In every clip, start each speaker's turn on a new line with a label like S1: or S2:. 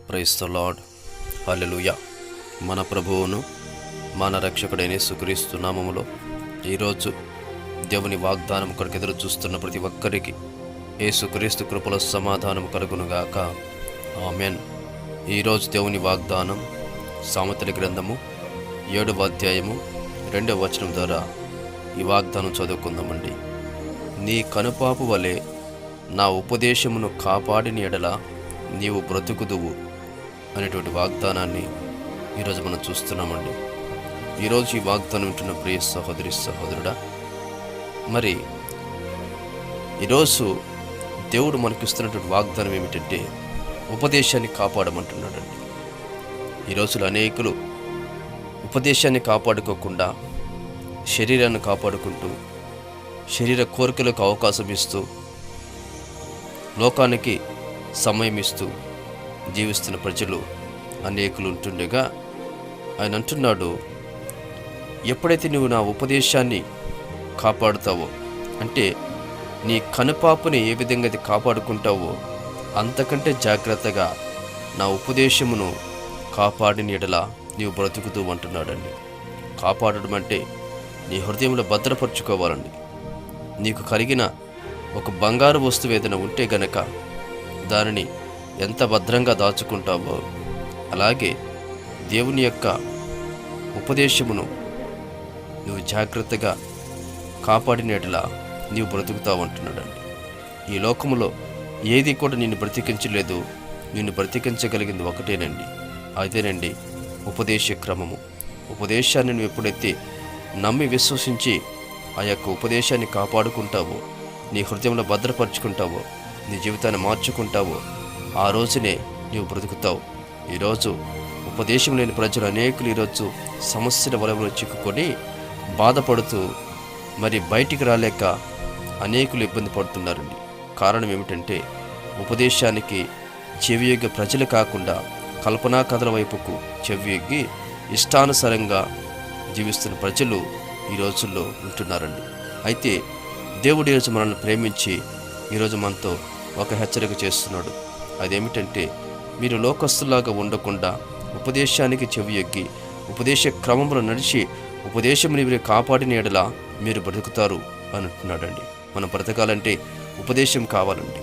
S1: Praise the lord. హల్లెలూయా. మన ప్రభువును మన రక్షకుడైన యేసుక్రీస్తు నామములో ఈరోజు దేవుని వాగ్దానం కొరకు ఎదురు చూస్తున్న ప్రతి ఒక్కరికి యేసుక్రీస్తు కృపలో సమాధానం కలుగునుగాక. ఆమెన్. ఈరోజు దేవుని వాగ్దానం సామెతల గ్రంథము 7వ అధ్యాయము 2వ వచనం ద్వారా ఈ వాగ్దానం చదువుకుందామండి. నీ కనుపాపు వలె నా ఉపదేశమును కాపాడిన ఎడల నీవు బ్రతుకుదువు అనేటువంటి వాగ్దానాన్ని ఈరోజు మనం చూస్తున్నామండి. ఈరోజు ఈ వాగ్దానం వింటున్న ప్రియ సహోదరి సహోదరుడా, మరి ఈరోజు దేవుడు మనకిస్తున్నటువంటి వాగ్దానం ఏమిటంటే ఉపదేశాన్ని కాపాడమంటున్నాడండి. ఈ రోజులు అనేకులు ఉపదేశాన్ని కాపాడుకోకుండా శరీరాన్ని కాపాడుకుంటూ శరీర కోరికలకు అవకాశం ఇస్తూ లోకానికి సమయం ఇస్తూ జీవిస్తున్న ప్రజలు అనేకులు ఉంటుండగా ఆయన అంటున్నాడు, ఎప్పుడైతే నువ్వు నా ఉపదేశాన్ని కాపాడుతావో, అంటే నీ కనుపాపుని ఏ విధంగా అయితే కాపాడుకుంటావో అంతకంటే జాగ్రత్తగా నా ఉపదేశమును కాపాడిన ఎడల నీవు బ్రతుకుతూ అంటున్నాడండి. కాపాడడం అంటే నీ హృదయంలో భద్రపరుచుకోవాలండి. నీకు కలిగిన ఒక బంగారు వస్తువు ఏదైనా ఉంటే గనక దానిని ఎంత భద్రంగా దాచుకుంటావో అలాగే దేవుని యొక్క ఉపదేశమును నువ్వు జాగ్రత్తగా కాపాడినట్లా నీవు బ్రతుకుతావు అంటున్నాడండి. ఈ లోకములో ఏది కూడా నిన్ను బ్రతికించలేదు. నిన్ను బ్రతికించగలిగింది ఒకటేనండి, అదేనండి ఉపదేశ క్రమము. ఉపదేశాన్ని నువ్వు ఎప్పుడైతే నమ్మి విశ్వసించి ఆ యొక్క ఉపదేశాన్ని కాపాడుకుంటావో, నీ హృదయంలో భద్రపరుచుకుంటావో, నీ జీవితాన్ని మార్చుకుంటావో ఆ రోజునే నీవు బ్రతుకుతావు. ఈరోజు ఉపదేశం లేని ప్రజలు అనేకులు ఈరోజు సమస్యల వలన చిక్కుకొని బాధపడుతూ మరి బయటికి రాలేక అనేకులు ఇబ్బంది పడుతున్నారండి. కారణం ఏమిటంటే ఉపదేశానికి చెవియొగ్గే ప్రజలు కాకుండా కల్పనా కథల వైపుకు చెవియొగ్గి ఇష్టానుసారంగా జీవిస్తున్న ప్రజలు ఈ రోజుల్లో ఉంటున్నారండి. అయితే దేవుడు ఈరోజు మనల్ని ప్రేమించి ఈరోజు మనతో ఒక హెచ్చరిక చేస్తున్నాడు. అదేమిటంటే మీరు లోకస్తులాగా ఉండకుండా ఉపదేశానికి చెవియొగ్గి ఉపదేశ క్రమంలో నడిచి ఉపదేశముని మీరు కాపాడిన ఎడల మీరు బ్రతుకుతారు అని అంటున్నాడండి. మనం బ్రతకాలంటే ఉపదేశం కావాలండి.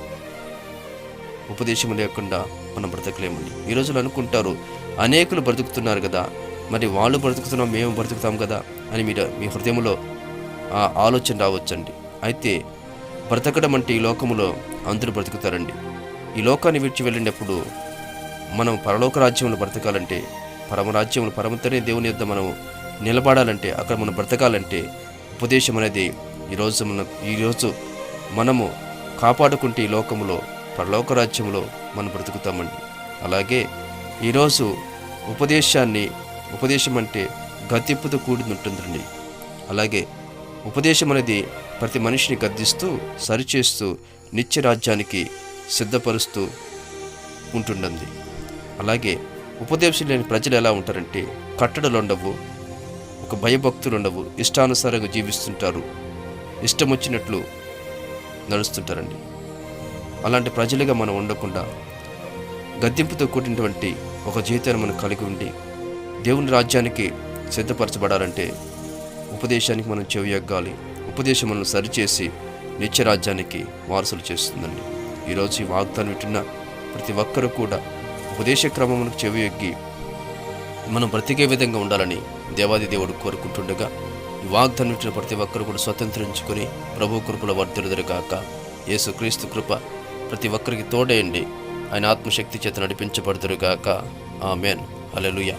S1: ఉపదేశం లేకుండా మనం బ్రతకలేమండి. ఈ రోజులు అనుకుంటారు అనేకులు బ్రతుకుతున్నారు కదా, మరి వాళ్ళు బ్రతుకుతున్నాం మేము బ్రతుకుతాం కదా అని మీ హృదయంలో ఆ ఆలోచన రావచ్చండి. అయితే బ్రతకడం అంటే ఈ లోకములో అందరూ బ్రతుకుతారండి. ఈ లోకాన్ని విడిచి వెళ్ళినప్పుడు మనం పరలోక రాజ్యంలో బ్రతకాలంటే, పరమరాజ్యంలో పరమతనే దేవుని యొద్ద మనం నిలబడాలంటే, అక్కడ మనం బ్రతకాలంటే ఉపదేశం అనేది ఈరోజు మనము కాపాడుకుంటే ఈ లోకములో పరలోక రాజ్యంలో మనం బ్రతుకుతామండి. అలాగే ఈరోజు ఉపదేశం అంటే గద్దింపుతో కూడి ఉంటుందండి. అలాగే ఉపదేశం అనేది ప్రతి మనిషిని గద్దిస్తూ సరిచేస్తూ నిత్య రాజ్యానికి సిద్ధపరుస్తూ ఉంటుండండి. అలాగే ఉపదేశం లేని ప్రజలు ఎలా ఉంటారంటే కట్టడలు ఉండవు, ఒక భయభక్తులు ఉండవు, ఇష్టానుసారంగా జీవిస్తుంటారు, ఇష్టం వచ్చినట్లు నడుస్తుంటారండి. అలాంటి ప్రజలుగా మనం ఉండకుండా గద్దింపుతో కూడినటువంటి ఒక జీవితాన్ని మనం కలిగి ఉండి దేవుని రాజ్యానికి సిద్ధపరచబడాలంటే ఉపదేశానికి మనం చెవియొగ్గాలి. ఉపదేశం మనం సరిచేసి నిత్య రాజ్యానికి వారసులు చేస్తుందండి. ఈరోజు ఈ వాగ్దానం వింటున్న ప్రతి ఒక్కరూ కూడా ఉపదేశ క్రమమునకు చెవియొగ్గి మనం బ్రతికే విధంగా ఉండాలని దేవాది దేవుడు కోరుకుంటుండగా ఈ వాగ్దానం వింటున్న ప్రతి ఒక్కరు కూడా స్వతంత్రించుకొని ప్రభు కృపల వర్ధిల్లుదురుగాక. యేసుక్రీస్తు కృప ప్రతి ఒక్కరికి తోడేయండి. ఆయన ఆత్మశక్తి చేత నడిపించబడుదురుగాక. ఆమెన్. హల్లెలూయా.